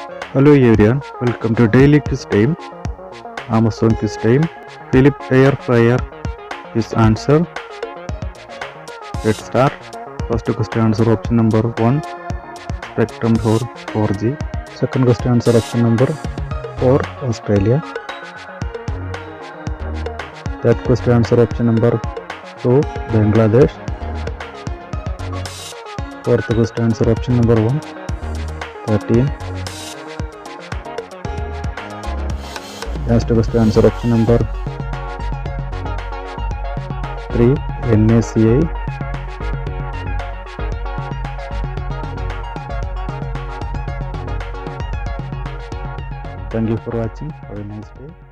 Hello everyone, welcome to Daily Quiz Time, Amazon Quiz Time. Philip Air Fryer is answer. Let's start. First question answer option number 1, Spectrum for 4G. Second question answer option number 4, Australia. Third question answer option number 2, Bangladesh. Fourth question answer option number 1, 13. Last question answer option number 3, NACA. Thank you for watching. Have a nice day.